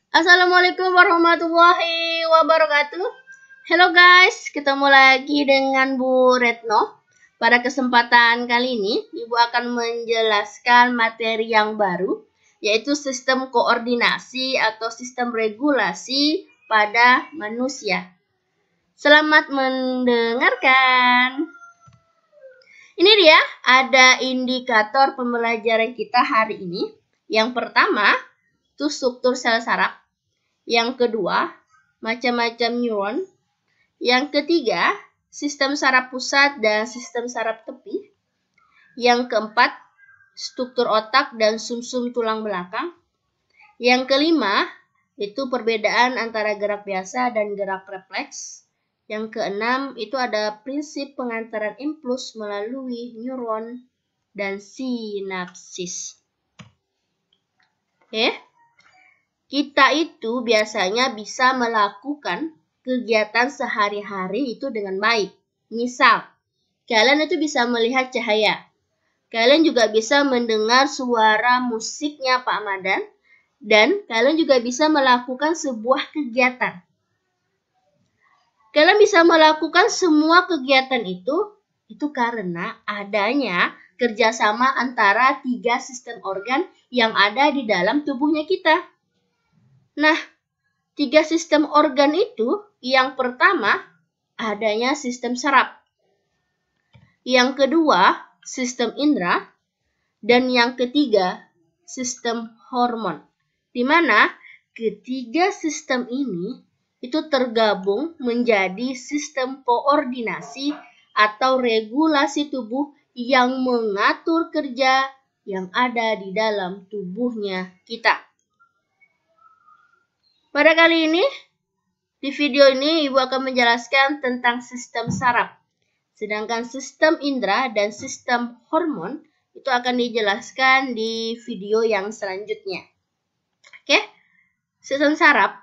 Assalamualaikum warahmatullahi wabarakatuh. Halo guys, ketemu lagi dengan Bu Retno. Pada kesempatan kali ini, Ibu akan menjelaskan materi yang baru, yaitu sistem koordinasi atau sistem regulasi pada manusia. Selamat mendengarkan. Ini dia, ada indikator pembelajaran kita hari ini. Yang pertama, itu struktur sel saraf. Yang kedua, macam-macam neuron. Yang ketiga, sistem saraf pusat dan sistem saraf tepi. Yang keempat, struktur otak dan sumsum tulang belakang. Yang kelima, itu perbedaan antara gerak biasa dan gerak refleks. Yang keenam, itu ada prinsip pengantaran impuls melalui neuron dan sinapsis. Kita itu biasanya bisa melakukan kegiatan sehari-hari itu dengan baik. Misal, kalian itu bisa melihat cahaya. Kalian juga bisa mendengar suara musiknya Pak Madan. Dan kalian juga bisa melakukan sebuah kegiatan. Kalian bisa melakukan semua kegiatan itu karena adanya kerjasama antara 3 sistem organ yang ada di dalam tubuhnya kita. Nah, 3 sistem organ itu, yang pertama adanya sistem saraf, yang kedua sistem indera, dan yang ketiga sistem hormon. Di mana ketiga sistem ini itu tergabung menjadi sistem koordinasi atau regulasi tubuh yang mengatur kerja yang ada di dalam tubuhnya kita. Pada kali ini, di video ini Ibu akan menjelaskan tentang sistem saraf. Sedangkan sistem indera dan sistem hormon itu akan dijelaskan di video yang selanjutnya. Oke, sistem saraf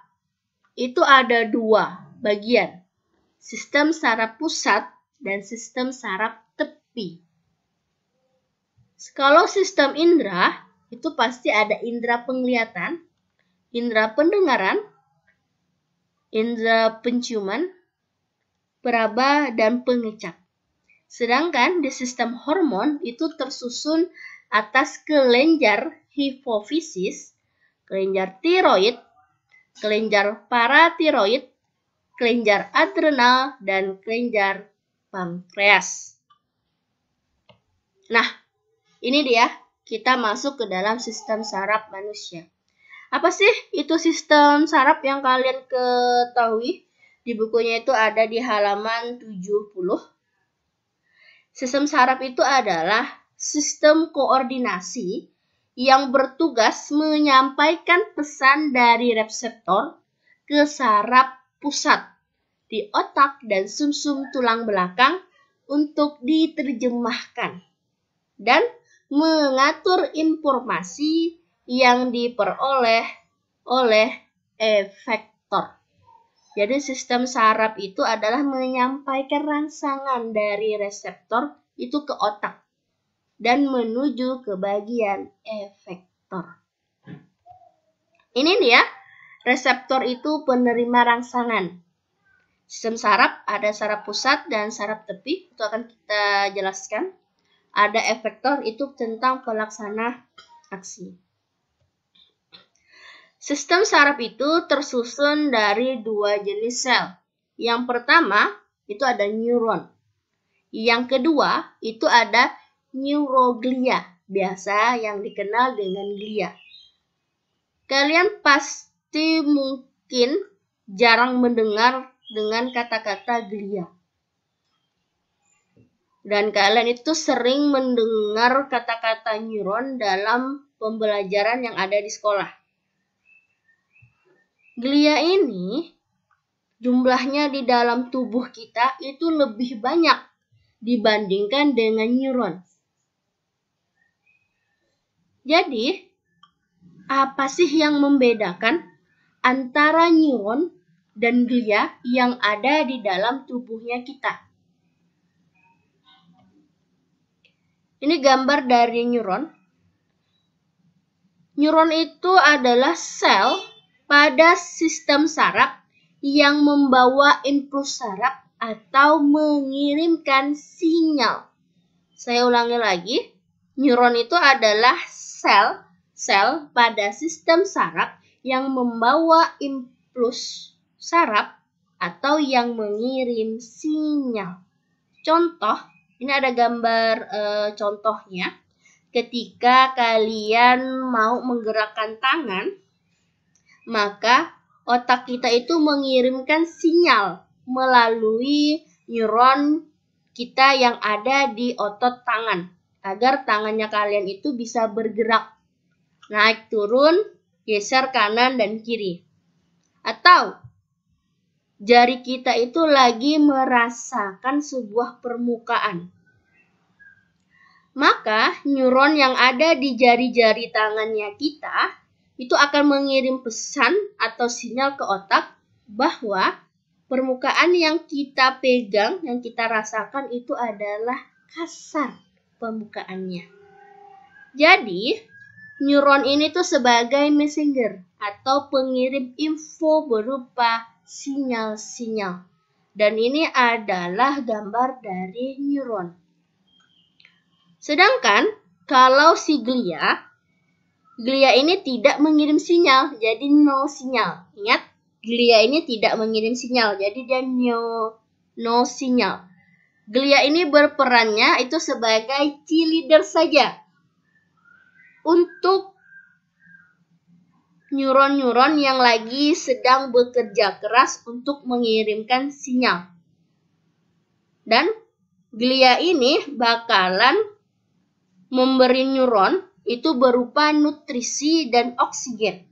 itu ada 2 bagian. Sistem saraf pusat dan sistem saraf tepi. Kalau sistem indera, itu pasti ada indera penglihatan, indera pendengaran, indera penciuman, peraba, dan pengecap. Sedangkan di sistem hormon itu tersusun atas kelenjar hipofisis, kelenjar tiroid, kelenjar paratiroid, kelenjar adrenal, dan kelenjar pankreas. Nah, ini dia, kita masuk ke dalam sistem saraf manusia. Apa sih itu sistem saraf yang kalian ketahui? Di bukunya itu ada di halaman 70. Sistem saraf itu adalah sistem koordinasi yang bertugas menyampaikan pesan dari reseptor ke saraf pusat di otak dan sumsum tulang belakang untuk diterjemahkan dan mengatur informasi yang diperoleh oleh efektor. Jadi sistem saraf itu adalah menyampaikan rangsangan dari reseptor itu ke otak dan menuju ke bagian efektor. Ini dia, reseptor itu penerima rangsangan. Sistem saraf ada saraf pusat dan saraf tepi, itu akan kita jelaskan. Ada efektor itu tentang pelaksana aksi. Sistem saraf itu tersusun dari 2 jenis sel. Yang pertama itu ada neuron. Yang kedua itu ada neuroglia, biasa yang dikenal dengan glia. Kalian pasti mungkin jarang mendengar dengan kata-kata glia. Dan kalian itu sering mendengar kata-kata neuron dalam pembelajaran yang ada di sekolah. Glia ini jumlahnya di dalam tubuh kita itu lebih banyak dibandingkan dengan neuron. Jadi, apa sih yang membedakan antara neuron dan glia yang ada di dalam tubuhnya kita? Ini gambar dari neuron. Neuron itu adalah sel pada sistem saraf yang membawa impuls saraf atau mengirimkan sinyal. Saya ulangi lagi, neuron itu adalah sel pada sistem saraf yang membawa impuls saraf atau yang mengirim sinyal. Contoh, ini ada gambar contohnya. Ketika kalian mau menggerakkan tangan, maka otak kita itu mengirimkan sinyal melalui neuron kita yang ada di otot tangan, agar tangannya kalian itu bisa bergerak, naik turun, geser kanan dan kiri. Atau jari kita itu lagi merasakan sebuah permukaan. Maka neuron yang ada di jari-jari tangannya kita itu akan mengirim pesan atau sinyal ke otak bahwa permukaan yang kita pegang, yang kita rasakan itu adalah kasar permukaannya. Jadi, neuron ini tuh sebagai messenger atau pengirim info berupa sinyal-sinyal. Dan ini adalah gambar dari neuron. Sedangkan kalau si glia ini tidak mengirim sinyal, jadi no sinyal. Ingat, glia ini tidak mengirim sinyal, jadi dia no sinyal. Glia ini berperannya itu sebagai cheerleader saja untuk neuron-neuron yang lagi sedang bekerja keras untuk mengirimkan sinyal. Dan glia ini bakalan memberi neuron itu berupa nutrisi dan oksigen.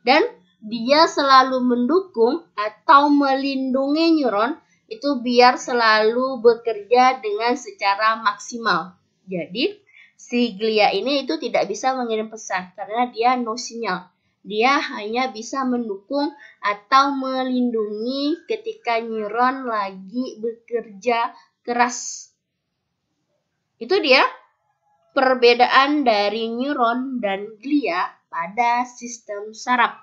Dan dia selalu mendukung atau melindungi neuron itu biar selalu bekerja dengan secara maksimal. Jadi, si glia ini itu tidak bisa mengirim pesan karena dia no sinyal. Dia hanya bisa mendukung atau melindungi ketika neuron lagi bekerja keras. Itu dia perbedaan dari neuron dan glia pada sistem saraf.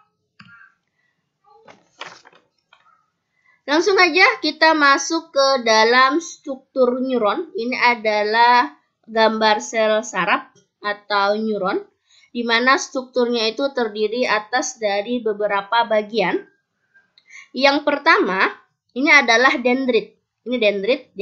Langsung aja kita masuk ke dalam struktur neuron. Ini adalah gambar sel saraf atau neuron, di mana strukturnya itu terdiri atas dari beberapa bagian. Yang pertama, ini adalah dendrit. Ini dendrit.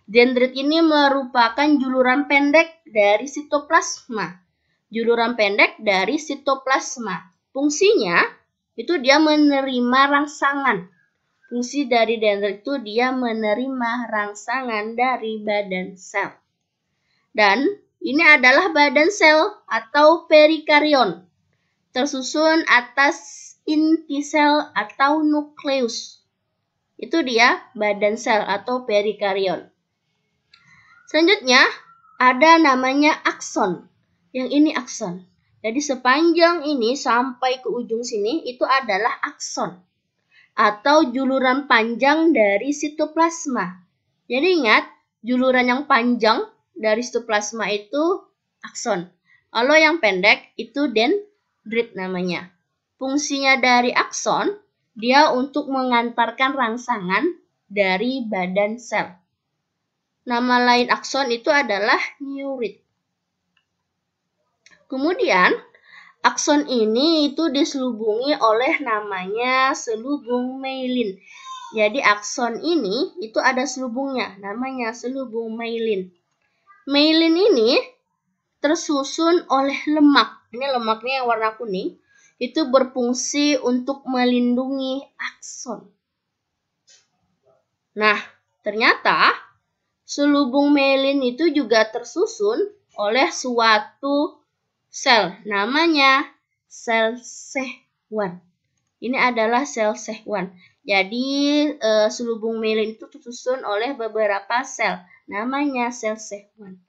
Dendrit ini merupakan juluran pendek dari sitoplasma. Juluran pendek dari sitoplasma. Fungsinya itu dia menerima rangsangan. Fungsi dari dendrit itu dia menerima rangsangan dari badan sel. Dan ini adalah badan sel atau perikarion. Tersusun atas inti sel atau nukleus. Itu dia badan sel atau perikarion. Selanjutnya, ada namanya akson. Yang ini akson. Jadi sepanjang ini sampai ke ujung sini itu adalah akson. Atau juluran panjang dari sitoplasma. Jadi ingat, juluran yang panjang dari sitoplasma itu akson. Kalau yang pendek itu dendrit namanya. Fungsinya dari akson, dia untuk mengantarkan rangsangan dari badan sel. Nama lain akson itu adalah neurit. Kemudian, akson ini itu diselubungi oleh namanya selubung myelin. Jadi akson ini itu ada selubungnya, namanya selubung myelin. Myelin ini tersusun oleh lemak. Ini lemaknya yang warna kuning. Itu berfungsi untuk melindungi akson. Nah, ternyata selubung myelin itu juga tersusun oleh suatu sel, namanya sel Schwann. Ini adalah sel Schwann. Jadi selubung myelin itu tersusun oleh beberapa sel, namanya sel Schwann.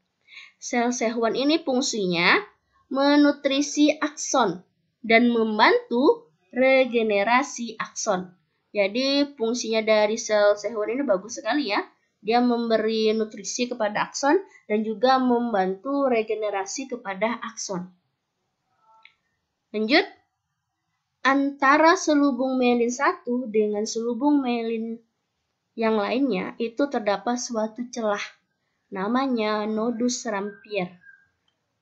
Sel Schwann ini fungsinya menutrisi akson dan membantu regenerasi akson. Jadi fungsinya dari sel Schwann ini bagus sekali ya. Dia memberi nutrisi kepada akson dan juga membantu regenerasi kepada akson. Lanjut. antara selubung mielin 1 dengan selubung mielin yang lainnya itu terdapat suatu celah, namanya nodus Rampier.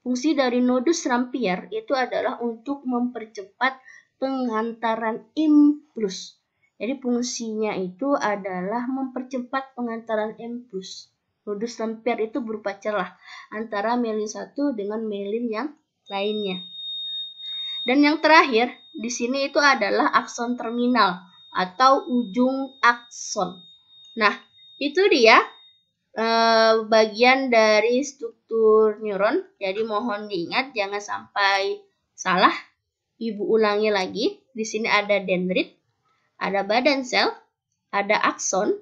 Fungsi dari nodus Rampier itu adalah untuk mempercepat pengantaran impuls. Jadi fungsinya itu adalah mempercepat pengantaran impuls. Nodus Rampier itu berupa celah antara mielin 1 dengan mielin yang lainnya. Dan yang terakhir, di sini itu adalah akson terminal atau ujung akson. Nah, itu dia bagian dari struktur neuron. Jadi mohon diingat jangan sampai salah. Ibu ulangi lagi. Di sini ada dendrit, ada badan sel, ada akson,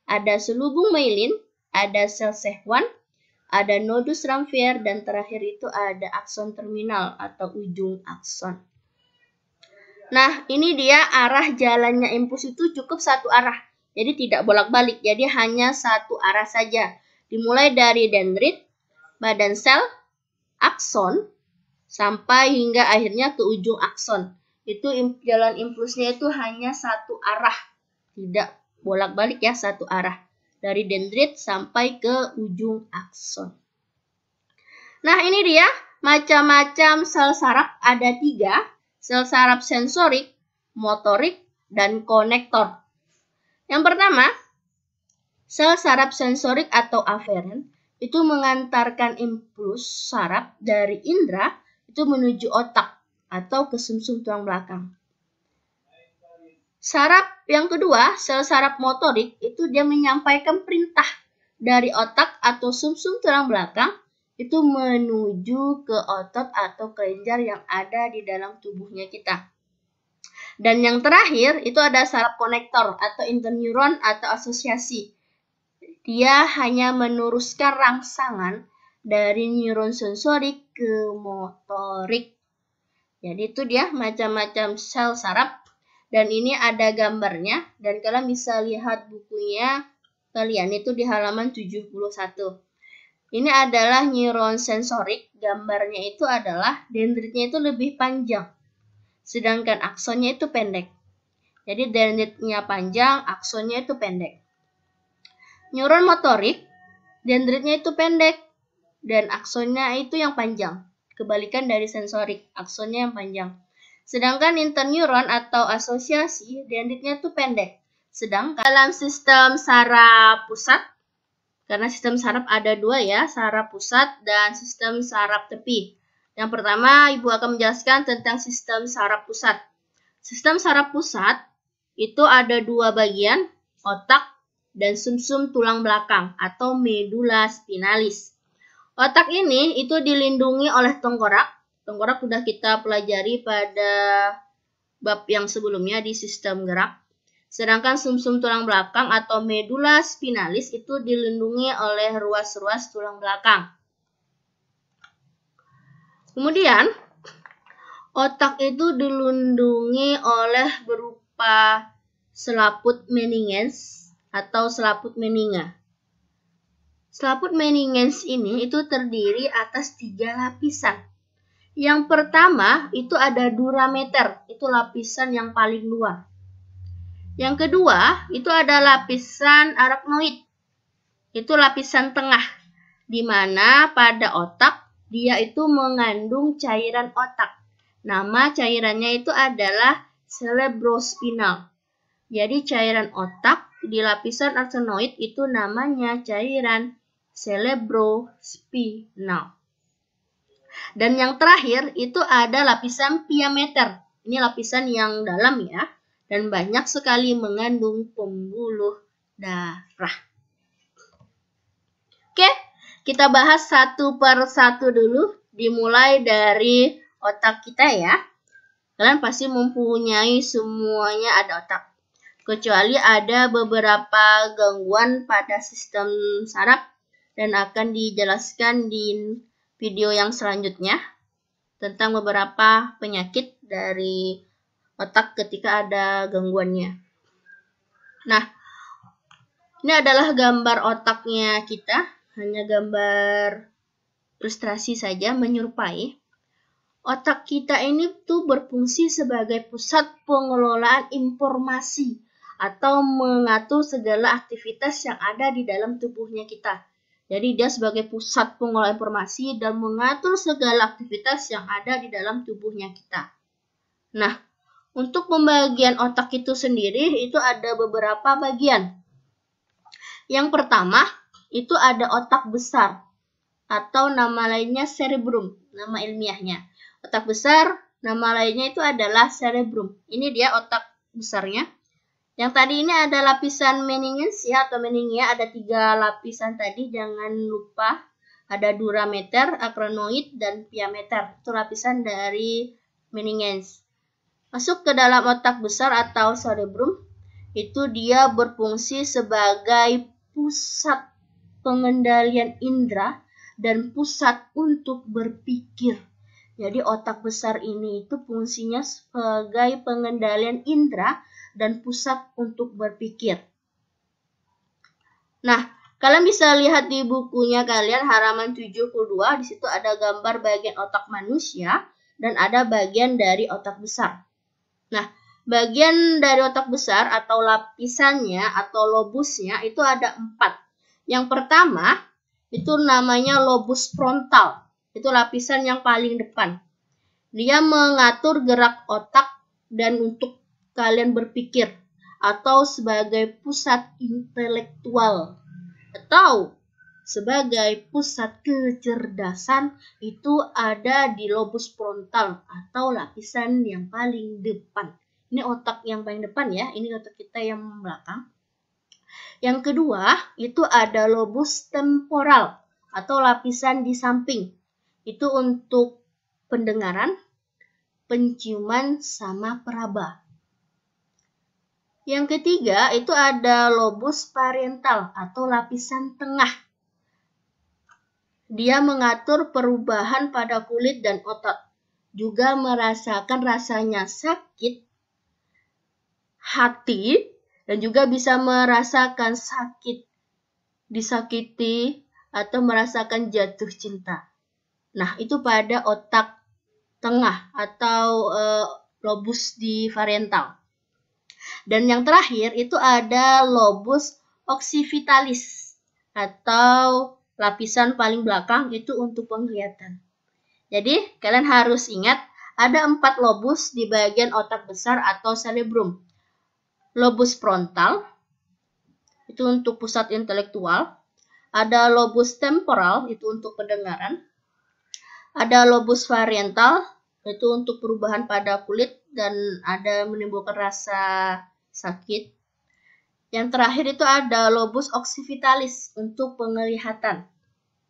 ada selubung mielin, ada sel Schwann, ada nodus Rampier, dan terakhir itu ada akson terminal atau ujung akson. Nah, ini dia arah jalannya impuls itu cukup satu arah. Jadi tidak bolak-balik, jadi hanya satu arah saja. Dimulai dari dendrit, badan sel, akson, sampai hingga akhirnya ke ujung akson. Itu jalan impulsnya itu hanya satu arah. Tidak bolak-balik ya, satu arah. Dari dendrit sampai ke ujung akson. Nah, ini dia macam-macam sel saraf, ada 3. Sel saraf sensorik, motorik, dan konektor. Yang pertama, sel saraf sensorik atau aferen itu mengantarkan impuls saraf dari indera itu menuju otak atau ke sumsum tulang belakang. Saraf yang kedua, sel saraf motorik, itu dia menyampaikan perintah dari otak atau sumsum tulang belakang itu menuju ke otot atau kelenjar yang ada di dalam tubuhnya kita. Dan yang terakhir, itu ada saraf konektor atau interneuron atau asosiasi. Dia hanya meneruskan rangsangan dari neuron sensorik ke motorik. Jadi itu dia macam-macam sel saraf. Dan ini ada gambarnya, dan kalian bisa lihat bukunya kalian itu di halaman 71. Ini adalah neuron sensorik, gambarnya itu adalah dendritnya itu lebih panjang, sedangkan aksonnya itu pendek. Jadi dendritnya panjang, aksonnya itu pendek. Neuron motorik, dendritnya itu pendek, dan aksonnya itu yang panjang. Kebalikan dari sensorik, aksonnya yang panjang. Sedangkan interneuron atau asosiasi, dendritnya itu pendek. Sedangkan dalam sistem saraf pusat, karena sistem saraf ada 2 ya, saraf pusat dan sistem saraf tepi. Yang pertama, Ibu akan menjelaskan tentang sistem saraf pusat. Sistem saraf pusat itu ada 2 bagian, otak dan sumsum tulang belakang atau medula spinalis. Otak ini itu dilindungi oleh tengkorak. Tengkorak sudah kita pelajari pada bab yang sebelumnya di sistem gerak. Sedangkan sumsum tulang belakang atau medula spinalis itu dilindungi oleh ruas-ruas tulang belakang. Kemudian, otak itu dilindungi oleh berupa selaput meninges atau selaput meninga. Selaput meninges ini itu terdiri atas 3 lapisan. Yang pertama itu ada durameter, itu lapisan yang paling luar. Yang kedua itu ada lapisan arachnoid, itu lapisan tengah, di mana pada otak dia itu mengandung cairan otak. Nama cairannya itu adalah cerebrospinal. Jadi cairan otak di lapisan arachnoid itu namanya cairan cerebrospinal. Dan yang terakhir itu ada lapisan piameter. Ini lapisan yang dalam ya, dan banyak sekali mengandung pembuluh darah. Oke, kita bahas satu per satu dulu, dimulai dari otak kita ya. Kalian pasti mempunyai semuanya ada otak. Kecuali ada beberapa gangguan pada sistem saraf dan akan dijelaskan di video yang selanjutnya tentang beberapa penyakit dari otak ketika ada gangguannya. Nah, ini adalah gambar otaknya kita, hanya gambar ilustrasi saja menyerupai. Otak kita ini tuh berfungsi sebagai pusat pengelolaan informasi atau mengatur segala aktivitas yang ada di dalam tubuhnya kita. Jadi dia sebagai pusat pengelolaan informasi dan mengatur segala aktivitas yang ada di dalam tubuhnya kita. Nah, untuk pembagian otak itu sendiri itu ada beberapa bagian. Yang pertama, itu ada otak besar atau nama lainnya cerebrum, nama ilmiahnya. Otak besar, nama lainnya itu adalah cerebrum. Ini dia otak besarnya. Yang tadi ini ada lapisan meninges ya, atau meningia, ada 3 lapisan tadi, jangan lupa. Ada durameter, acronoid, dan piameter. Itu lapisan dari meninges. Masuk ke dalam otak besar atau cerebrum, itu dia berfungsi sebagai pusat pengendalian indera dan pusat untuk berpikir. Jadi otak besar ini itu fungsinya sebagai pengendalian indera dan pusat untuk berpikir. Nah, kalian bisa lihat di bukunya kalian halaman 72, di situ ada gambar bagian otak manusia dan ada bagian dari otak besar. Nah, bagian dari otak besar atau lapisannya atau lobusnya itu ada 4. Yang pertama, itu namanya lobus frontal. Itu lapisan yang paling depan. Dia mengatur gerak otak dan untuk kalian berpikir atau sebagai pusat intelektual atau sebagai pusat kecerdasan itu ada di lobus frontal atau lapisan yang paling depan. Ini otak yang paling depan ya, ini otak kita yang belakang. Yang kedua, itu ada lobus temporal atau lapisan di samping. Itu untuk pendengaran, penciuman, sama peraba. Yang ketiga, itu ada lobus parietal atau lapisan tengah. Dia mengatur perubahan pada kulit dan otot. Juga merasakan rasanya sakit, hati, dan juga bisa merasakan sakit, disakiti, atau merasakan jatuh cinta. Nah, itu pada otak tengah atau lobus di parietal. Dan yang terakhir itu ada lobus occipitalis atau lapisan paling belakang itu untuk penglihatan. Jadi, kalian harus ingat ada 4 lobus di bagian otak besar atau cerebrum. Lobus frontal itu untuk pusat intelektual. Ada lobus temporal itu untuk pendengaran. Ada lobus parietal itu untuk perubahan pada kulit dan ada menimbulkan rasa sakit. Yang terakhir itu ada lobus occipitalis untuk penglihatan.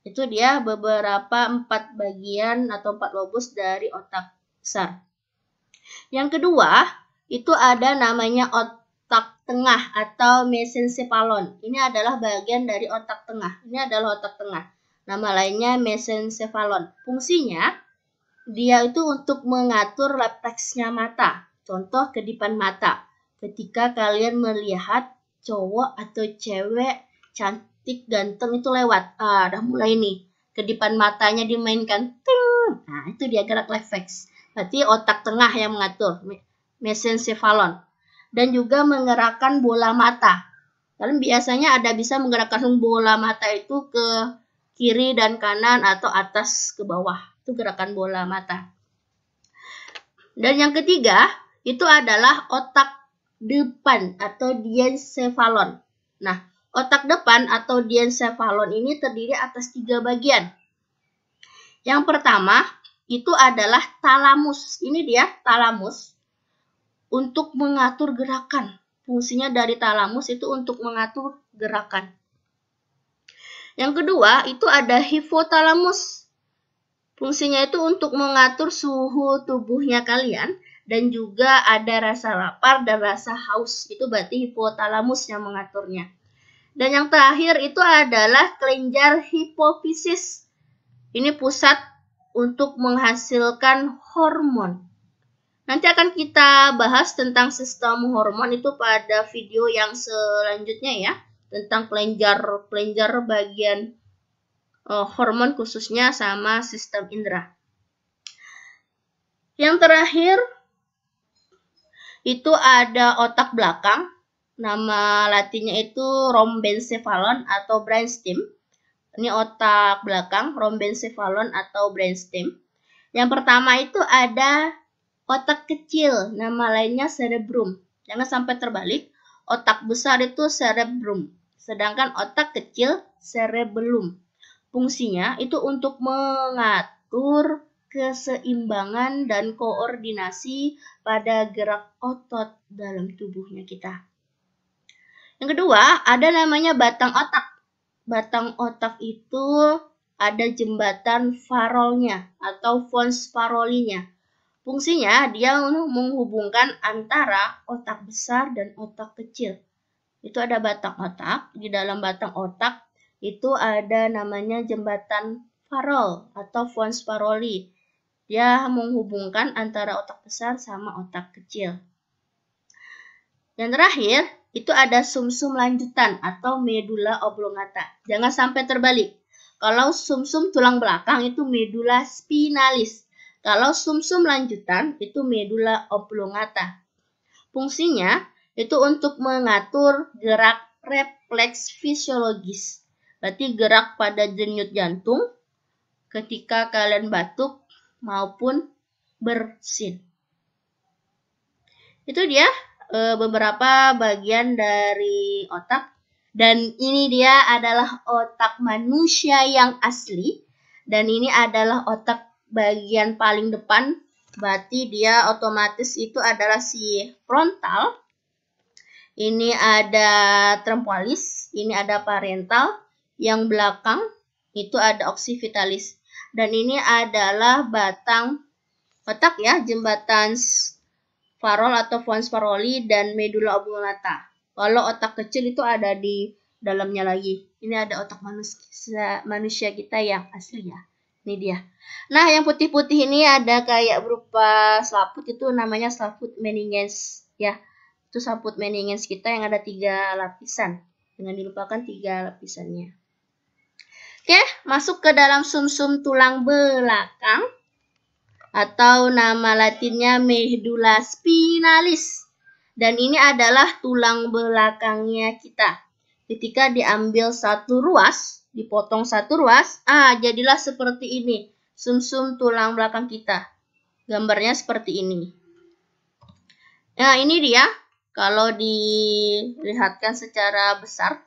Itu dia beberapa 4 bagian atau 4 lobus dari otak besar. Yang kedua, itu ada namanya otak tengah atau mesencephalon. Ini adalah bagian dari otak tengah. Ini adalah otak tengah. Nama lainnya mesencephalon. Fungsinya, dia itu untuk mengatur refleksnya mata. Contoh kedipan mata. Ketika kalian melihat cowok atau cewek cantik, ganteng itu lewat. Udah mulai nih. Kedipan matanya dimainkan. Nah, itu dia gerak refleks. Berarti otak tengah yang mengatur. Mesencephalon. Dan juga menggerakkan bola mata. Kalian biasanya ada bisa menggerakkan bola mata itu ke kiri dan kanan atau atas ke bawah. Itu gerakan bola mata. Dan yang ketiga, itu adalah otak depan atau diencephalon. Nah, otak depan atau diencephalon ini terdiri atas 3 bagian. Yang pertama, itu adalah talamus. Ini dia, talamus. Untuk mengatur gerakan. Fungsinya dari talamus itu untuk mengatur gerakan. Yang kedua, itu ada hipotalamus. Fungsinya itu untuk mengatur suhu tubuhnya kalian. Dan juga ada rasa lapar dan rasa haus. Itu berarti hipotalamus yang mengaturnya. Dan yang terakhir itu adalah kelenjar hipofisis. Ini pusat untuk menghasilkan hormon. Nanti akan kita bahas tentang sistem hormon itu pada video yang selanjutnya ya. Tentang kelenjar bagian hormon khususnya sama sistem indera. Yang terakhir itu ada otak belakang. Nama latinnya itu rhombencephalon atau brainstem. Ini otak belakang, rhombencephalon atau brainstem. Yang pertama itu ada otak kecil, nama lainnya cerebrum. Jangan sampai terbalik. Otak besar itu cerebrum, sedangkan otak kecil cerebellum. Fungsinya itu untuk mengatur keseimbangan dan koordinasi pada gerak otot dalam tubuhnya kita. Yang kedua, ada namanya batang otak. Batang otak itu ada jembatan Farolnya atau Fons Farolinya. Fungsinya dia menghubungkan antara otak besar dan otak kecil. Itu ada batang otak. Di dalam batang otak itu ada namanya jembatan Farol atau Fons Faroli. Dia menghubungkan antara otak besar sama otak kecil. Yang terakhir, itu ada sumsum lanjutan atau medula oblongata. Jangan sampai terbalik. Kalau sumsum tulang belakang itu medula spinalis. Kalau sumsum lanjutan itu medula oblongata. Fungsinya itu untuk mengatur gerak refleks fisiologis. Berarti gerak pada denyut jantung ketika kalian batuk maupun bersin. Itu dia beberapa bagian dari otak. Dan ini dia adalah otak manusia yang asli. Dan ini adalah otak bagian paling depan. Berarti dia otomatis itu adalah si frontal. Ini ada temporalis. Ini ada parental. Yang belakang itu ada occipitalis. Dan ini adalah batang otak ya, jembatan Farol atau Fons Faroli dan medula oblongata. Kalau otak kecil itu ada di dalamnya lagi. Ini ada otak manusia kita yang asli ya. Ini dia. Nah, yang putih-putih ini ada kayak berupa selaput, itu namanya selaput meninges ya. Itu selaput meninges kita yang ada 3 lapisan. Jangan dilupakan 3 lapisannya. Oke, masuk ke dalam sumsum tulang belakang atau nama latinnya medula spinalis. Dan ini adalah tulang belakangnya kita. Ketika diambil satu ruas, dipotong satu ruas, jadilah seperti ini. Sumsum tulang belakang kita. Gambarnya seperti ini. Nah, ini dia. Kalau dilihatkan secara besar,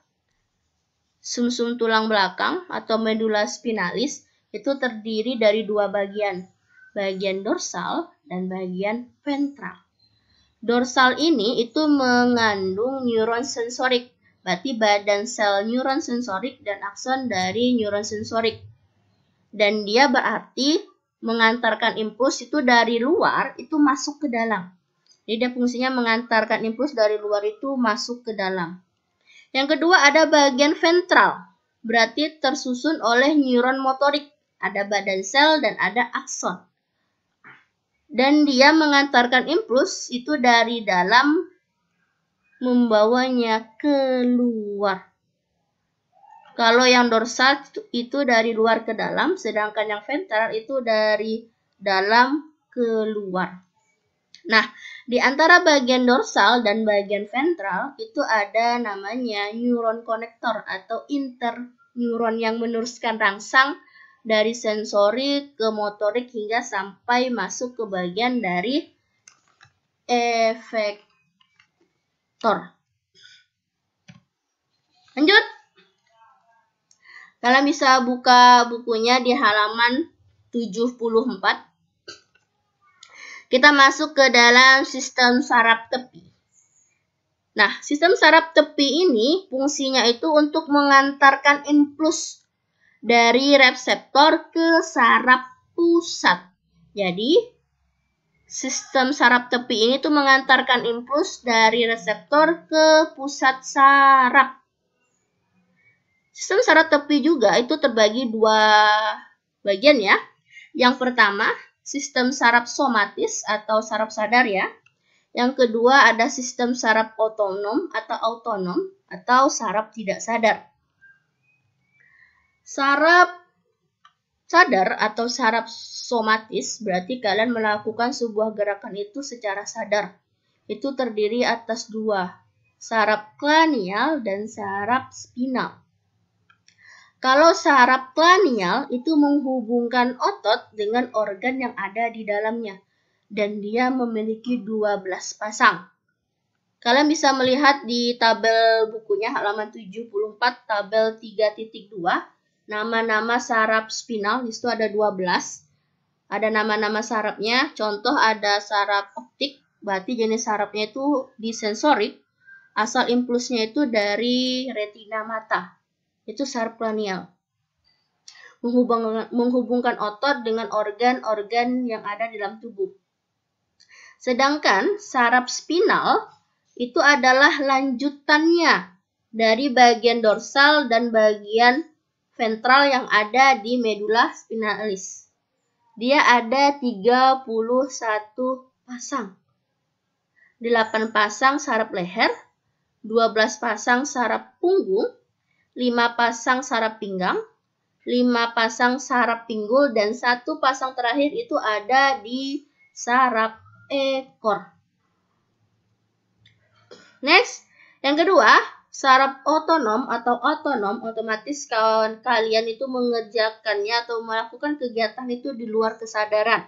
sumsum tulang belakang atau medula spinalis itu terdiri dari 2 bagian. Bagian dorsal dan bagian ventral. Dorsal ini itu mengandung neuron sensorik. Berarti badan sel neuron sensorik dan akson dari neuron sensorik. Dan dia berarti mengantarkan impuls itu dari luar itu masuk ke dalam. Jadi dia fungsinya mengantarkan impuls dari luar itu masuk ke dalam. Yang kedua ada bagian ventral. Berarti tersusun oleh neuron motorik. Ada badan sel dan ada akson. Dan dia mengantarkan impuls itu dari dalam membawanya keluar. Kalau yang dorsal itu dari luar ke dalam, sedangkan yang ventral itu dari dalam keluar. Nah, di antara bagian dorsal dan bagian ventral itu ada namanya neuron konektor atau interneuron yang meneruskan rangsang dari sensorik ke motorik hingga sampai masuk ke bagian dari efektor. Lanjut. Kalian bisa buka bukunya di halaman 74. Kita masuk ke dalam sistem saraf tepi. Nah, sistem saraf tepi ini fungsinya itu untuk mengantarkan impuls dari reseptor ke saraf pusat. Jadi, sistem saraf tepi ini tuh mengantarkan impuls dari reseptor ke pusat saraf. Sistem saraf tepi juga itu terbagi 2 bagian ya. Yang pertama, sistem saraf somatis atau saraf sadar ya. Yang kedua ada sistem saraf otonom atau saraf tidak sadar. Saraf sadar atau saraf somatis berarti kalian melakukan sebuah gerakan itu secara sadar. Itu terdiri atas dua, saraf kranial dan saraf spinal. Kalau saraf kranial itu menghubungkan otot dengan organ yang ada di dalamnya. Dan dia memiliki 12 pasang. Kalian bisa melihat di tabel bukunya halaman 74 tabel 3.2 nama-nama saraf spinal, di situ ada 12. Ada nama-nama sarafnya, contoh ada saraf optik, berarti jenis sarafnya itu di sensorik, asal impulsnya itu dari retina mata, itu saraf kranial. Menghubungkan otot dengan organ-organ yang ada di dalam tubuh. Sedangkan saraf spinal itu adalah lanjutannya dari bagian dorsal dan bagian ventral yang ada di medula spinalis. Dia ada 31 pasang. 8 pasang saraf leher, 12 pasang saraf punggung, 5 pasang saraf pinggang, 5 pasang saraf pinggul, dan 1 pasang terakhir itu ada di saraf ekor. Next, yang kedua, saraf otonom atau otonom, otomatis kalian itu mengerjakannya atau melakukan kegiatan itu di luar kesadaran.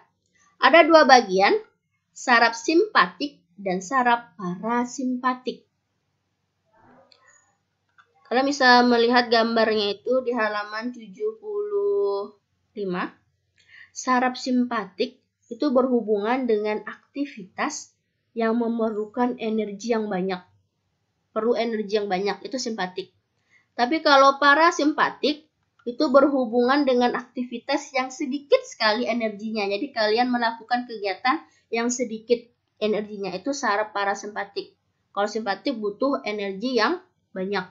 Ada dua bagian, saraf simpatik dan saraf parasimpatik. Kalian bisa melihat gambarnya itu di halaman 75. Saraf simpatik itu berhubungan dengan aktivitas yang memerlukan energi yang banyak. Perlu energi yang banyak, itu simpatik. Tapi kalau parasimpatik, itu berhubungan dengan aktivitas yang sedikit sekali energinya. Jadi kalian melakukan kegiatan yang sedikit energinya, itu saraf parasimpatik. Kalau simpatik butuh energi yang banyak.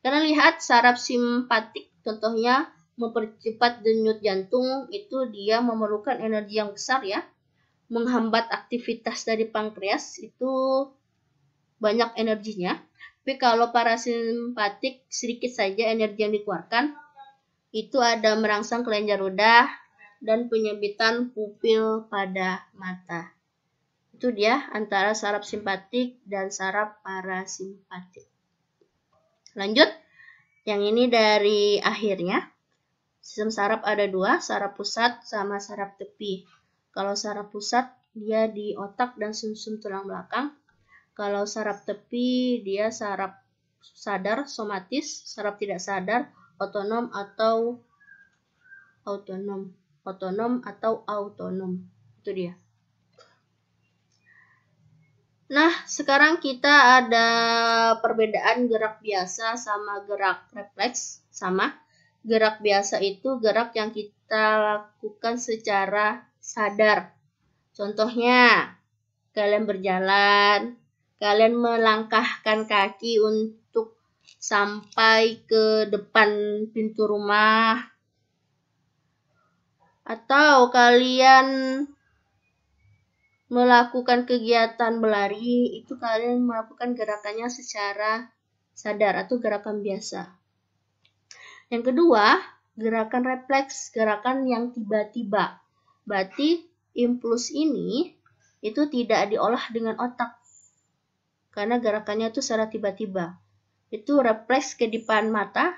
Kalian lihat saraf simpatik, contohnya mempercepat denyut jantung, itu dia memerlukan energi yang besar ya. Menghambat aktivitas dari pankreas itu banyak energinya. Tapi kalau parasimpatik sedikit saja energi yang dikeluarkan. Itu ada merangsang kelenjar ludah dan penyempitan pupil pada mata. Itu dia antara saraf simpatik dan saraf parasimpatik. Lanjut, yang ini dari akhirnya. Sistem saraf ada dua, saraf pusat sama saraf tepi. Kalau saraf pusat, dia di otak dan sumsum tulang belakang. Kalau saraf tepi, dia saraf sadar, somatis, saraf tidak sadar, otonom atau autonom. Otonom atau autonom. Itu dia. Nah, sekarang kita ada perbedaan gerak biasa sama gerak refleks. Sama. Gerak biasa itu gerak yang kita lakukan secara sadar. Contohnya, kalian berjalan, kalian melangkahkan kaki untuk sampai ke depan pintu rumah, atau kalian melakukan kegiatan berlari, itu kalian melakukan gerakannya secara sadar atau gerakan biasa. Yang kedua, gerakan refleks, gerakan yang tiba-tiba. Berarti impuls ini itu tidak diolah dengan otak. Karena gerakannya itu secara tiba-tiba. Itu refleks kedipan mata.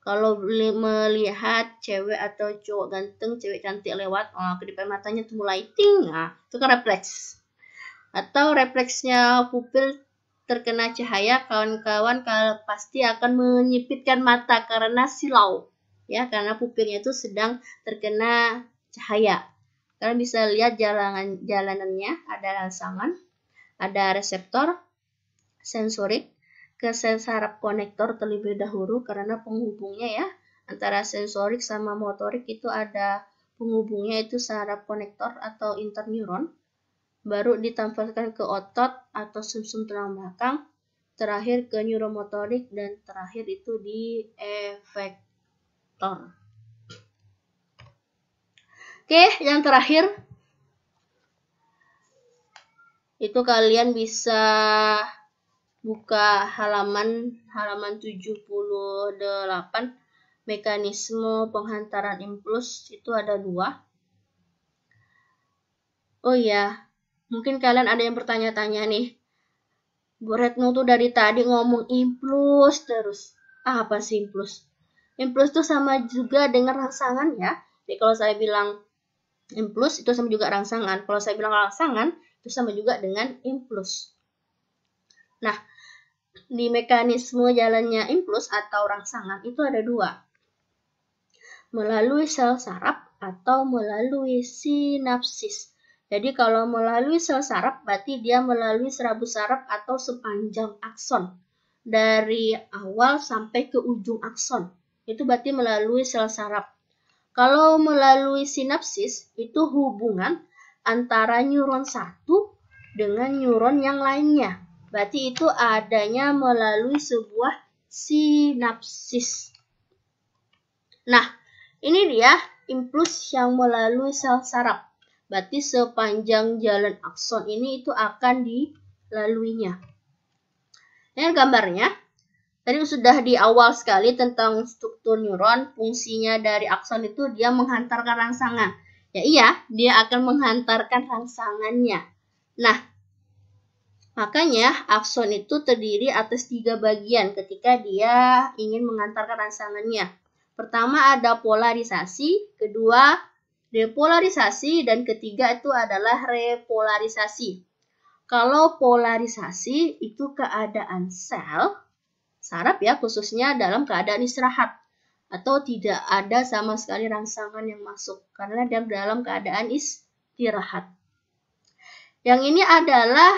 Kalau melihat cewek atau cowok ganteng, cewek cantik lewat, kedipan matanya itu mulai ting, itu kan refleks. Atau refleksnya pupil terkena cahaya, kawan-kawan pasti akan menyipitkan mata karena silau, ya, karena pupilnya itu sedang terkena cahaya. Kalian bisa lihat jalanannya, ada rangsangan, ada reseptor, sensorik, ke saraf konektor terlebih dahulu karena penghubungnya ya antara sensorik sama motorik itu ada penghubungnya, itu saraf konektor atau interneuron, baru ditampilkan ke otot atau sumsum tulang belakang, terakhir ke neuromotorik, dan terakhir itu di efektor. Oke, yang terakhir itu kalian bisa buka halaman 78. mekanisme penghantaran impuls itu ada 2. Oh iya, mungkin kalian ada yang bertanya-tanya nih, Bu Retno tuh dari tadi ngomong impuls terus. Apa sih impuls? Impuls itu sama juga dengan rangsangan ya. Jadi kalau saya bilang impuls itu sama juga rangsangan. Kalau saya bilang rangsangan itu sama juga dengan impuls. Nah, di mekanisme jalannya impuls atau rangsangan itu ada 2. Melalui sel saraf atau melalui sinapsis. Jadi kalau melalui sel saraf berarti dia melalui serabut saraf atau sepanjang akson. Dari awal sampai ke ujung akson. Itu berarti melalui sel saraf. Kalau melalui sinapsis itu hubungan antara neuron satu dengan neuron yang lainnya. Berarti itu adanya melalui sebuah sinapsis. Nah, ini dia impuls yang melalui sel saraf. Berarti sepanjang jalan akson ini itu akan dilaluinya. Ini gambarnya. Tadi sudah di awal sekali tentang struktur neuron. Fungsinya dari akson itu dia menghantarkan rangsangan. Ya iya, dia akan menghantarkan rangsangannya. Nah, makanya akson itu terdiri atas 3 bagian ketika dia ingin menghantarkan rangsangannya. Pertama ada polarisasi, kedua depolarisasi, dan ketiga itu adalah repolarisasi. Kalau polarisasi itu keadaan sel saraf ya, khususnya dalam keadaan istirahat atau tidak ada sama sekali rangsangan yang masuk karena dia dalam keadaan istirahat. Yang ini adalah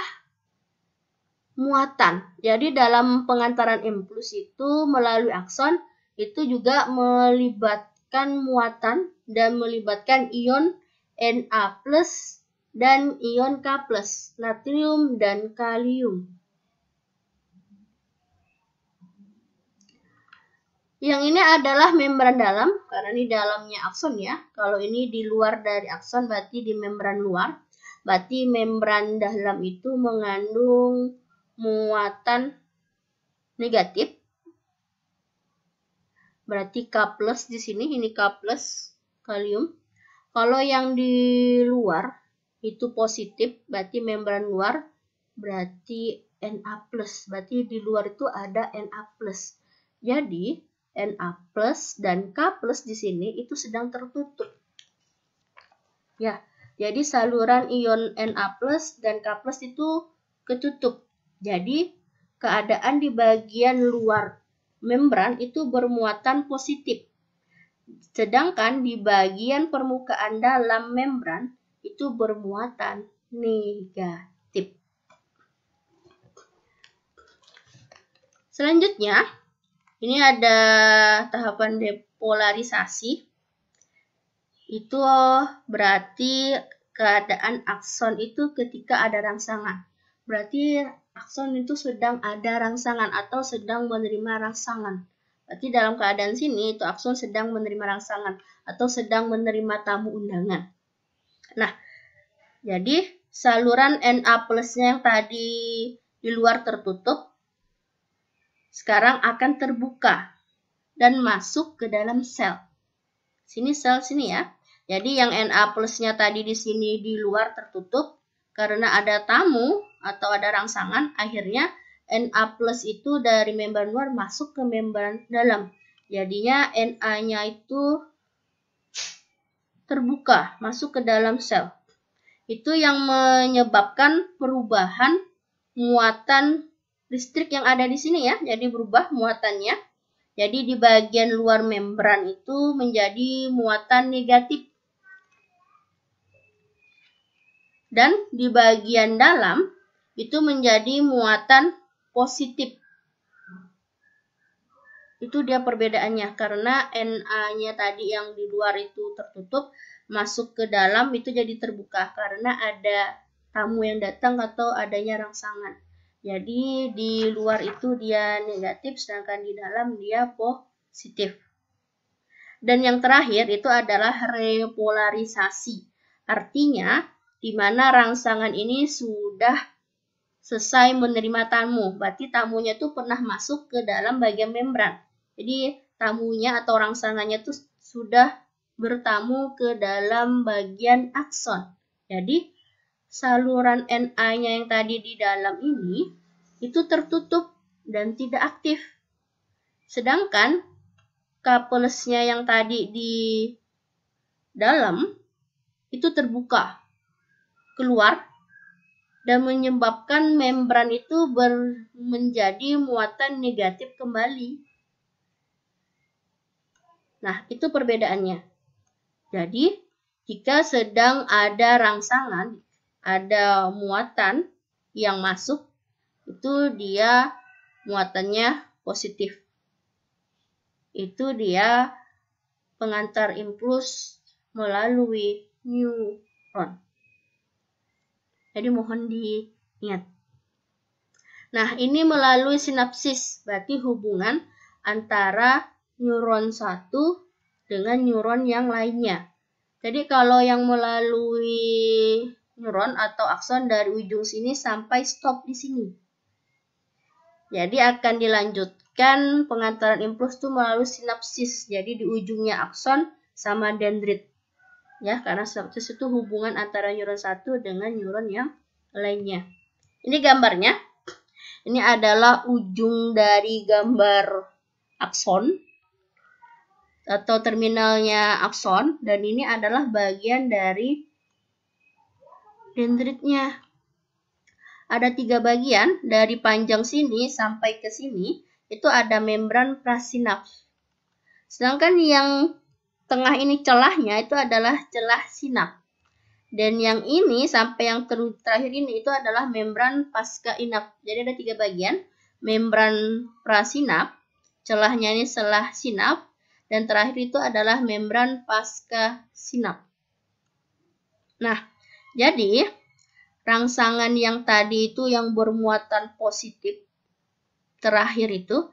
muatan. Jadi dalam pengantaran impuls itu melalui akson itu juga melibatkan muatan dan melibatkan ion Na+ dan ion K+, natrium dan kalium. Yang ini adalah membran dalam, karena ini dalamnya akson ya. Kalau ini di luar dari akson berarti di membran luar. Berarti membran dalam itu mengandung muatan negatif. Berarti K+ di sini, ini K+ kalium. Kalau yang di luar itu positif, berarti membran luar, berarti Na+. Berarti di luar itu ada Na+. Jadi Na+ dan K+ di sini itu sedang tertutup. Ya, jadi saluran ion Na+ dan K+ itu ketutup. Jadi keadaan di bagian luar membran itu bermuatan positif. Sedangkan di bagian permukaan dalam membran itu bermuatan negatif. Selanjutnya, ini ada tahapan depolarisasi. Itu berarti keadaan akson itu ketika ada rangsangan. Berarti akson itu sedang ada rangsangan atau sedang menerima rangsangan. Berarti dalam keadaan sini itu akson sedang menerima rangsangan atau sedang menerima tamu undangan. Nah, jadi saluran Na+-nya yang tadi di luar tertutup sekarang akan terbuka dan masuk ke dalam sel. Sini sel sini ya. Jadi yang Na+-nya tadi di sini di luar tertutup karena ada tamu atau ada rangsangan, akhirnya Na+ itu dari membran luar masuk ke membran dalam. Jadinya Na-nya itu terbuka, masuk ke dalam sel. Itu yang menyebabkan perubahan muatan listrik yang ada di sini ya. Jadi berubah muatannya. Jadi di bagian luar membran itu menjadi muatan negatif. Dan di bagian dalam itu menjadi muatan positif. Itu dia perbedaannya, karena Na-nya tadi yang di luar itu tertutup, masuk ke dalam itu jadi terbuka karena ada tamu yang datang atau adanya rangsangan. Jadi di luar itu dia negatif, sedangkan di dalam dia positif. Dan yang terakhir itu adalah repolarisasi. Artinya, di mana rangsangan ini sudah selesai menerima tamu. Berarti tamunya itu pernah masuk ke dalam bagian membran. Jadi tamunya atau rangsangannya itu sudah bertamu ke dalam bagian akson. Jadi saluran Na-nya yang tadi di dalam ini itu tertutup dan tidak aktif. Sedangkan K plusnya yang tadi di dalam itu terbuka keluar dan menyebabkan membran itu menjadi muatan negatif kembali. Nah, itu perbedaannya. Jadi, jika sedang ada rangsangan, ada muatan yang masuk, itu dia muatannya positif. Itu dia pengantar impuls melalui neuron. Jadi mohon diingat. Nah, ini melalui sinapsis, berarti hubungan antara neuron satu dengan neuron yang lainnya. Jadi kalau yang melalui neuron atau akson dari ujung sini sampai stop di sini. Jadi akan dilanjutkan pengantaran impuls itu melalui sinapsis. Jadi di ujungnya akson sama dendrit. Ya, karena sinapsis itu hubungan antara neuron satu dengan neuron yang lainnya. Ini gambarnya. Ini adalah ujung dari gambar akson atau terminalnya akson, dan ini adalah bagian dari dendritnya. Ada 3 bagian, dari panjang sini sampai ke sini itu ada membran prasinaps. Sedangkan yang tengah ini celahnya itu adalah celah sinap. Dan yang ini sampai yang terakhir ini itu adalah membran pasca inap. Jadi ada 3 bagian, membran prasinap, celahnya ini celah sinap, dan terakhir itu adalah membran pasca sinap. Nah, jadi rangsangan yang tadi itu yang bermuatan positif terakhir itu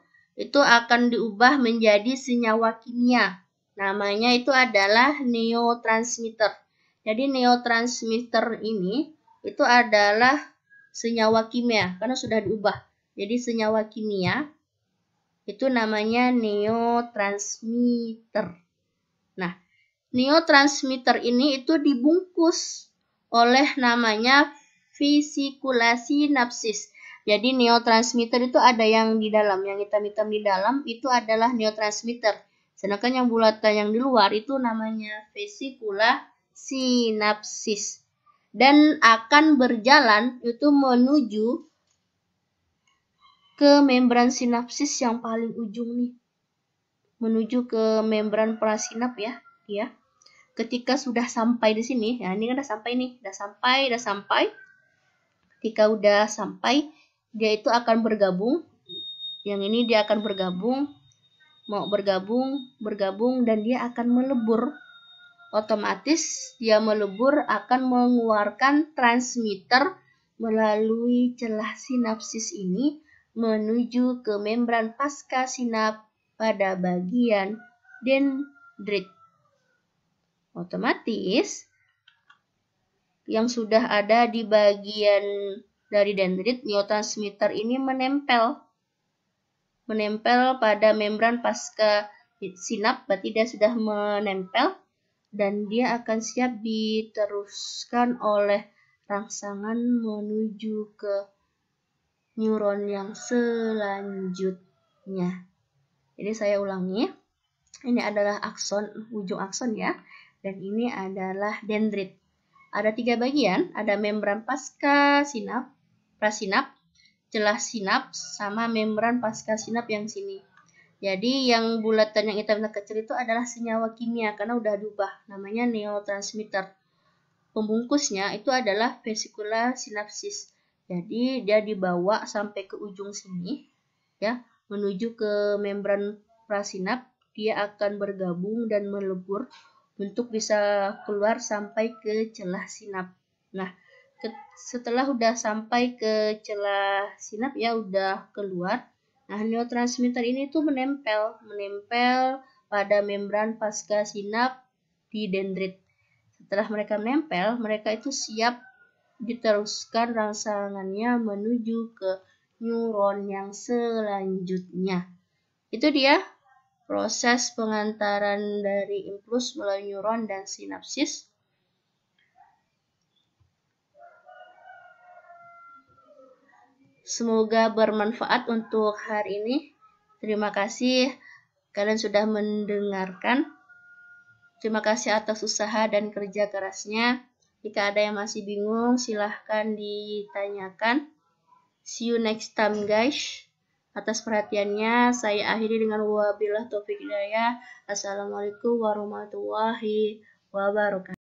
akan diubah menjadi senyawa kimia. Namanya itu adalah neurotransmitter. Jadi neurotransmitter ini itu adalah senyawa kimia karena sudah diubah. Jadi senyawa kimia itu namanya neurotransmitter. Nah, neurotransmitter ini itu dibungkus oleh namanya vesikulasi sinapsis. Jadi neurotransmitter itu ada yang di dalam, yang hitam-hitam di dalam itu adalah neurotransmitter. Sedangkan yang bulatan yang di luar itu namanya vesikula sinapsis. Dan akan berjalan itu menuju ke membran sinapsis yang paling ujung nih. Menuju ke membran prasinap ya. Ketika sudah sampai di sini, ya ini kan udah sampai nih, udah sampai. Ketika udah sampai, dia itu akan bergabung. Yang ini dia akan bergabung, mau bergabung dan dia akan melebur. Otomatis dia melebur akan mengeluarkan transmitter melalui celah sinapsis ini menuju ke membran pasca sinap pada bagian dendrit. Otomatis yang sudah ada di bagian dari dendrit, neurotransmitter ini menempel pada membran pasca sinap, berarti dia sudah menempel dan dia akan siap diteruskan oleh rangsangan menuju ke neuron yang selanjutnya. Jadi saya ulangi, ini adalah akson, ujung akson ya, dan ini adalah dendrit. Ada 3 bagian, ada membran pasca sinap, prasinap, celah sinap, sama membran pasca sinap yang sini. Jadi yang bulatan yang hitam kecil itu adalah senyawa kimia karena udah diubah, namanya neurotransmitter. Pembungkusnya itu adalah vesikula sinapsis. Jadi dia dibawa sampai ke ujung sini, ya, menuju ke membran prasinap. Dia akan bergabung dan melebur untuk bisa keluar sampai ke celah sinap. Nah, setelah udah sampai ke celah sinap ya udah keluar. Nah, neurotransmitter ini tuh menempel pada membran pasca sinap di dendrit. Setelah mereka menempel, mereka itu siap diteruskan rangsangannya menuju ke neuron yang selanjutnya. Itu dia proses pengantaran dari impuls melalui neuron dan sinapsis. Semoga bermanfaat untuk hari ini. Terima kasih kalian sudah mendengarkan. Terima kasih atas usaha dan kerja kerasnya. Jika ada yang masih bingung, silahkan ditanyakan. See you next time guys. Atas perhatiannya, saya akhiri dengan wabillahi taufiq hidayah. Assalamualaikum warahmatullahi wabarakatuh.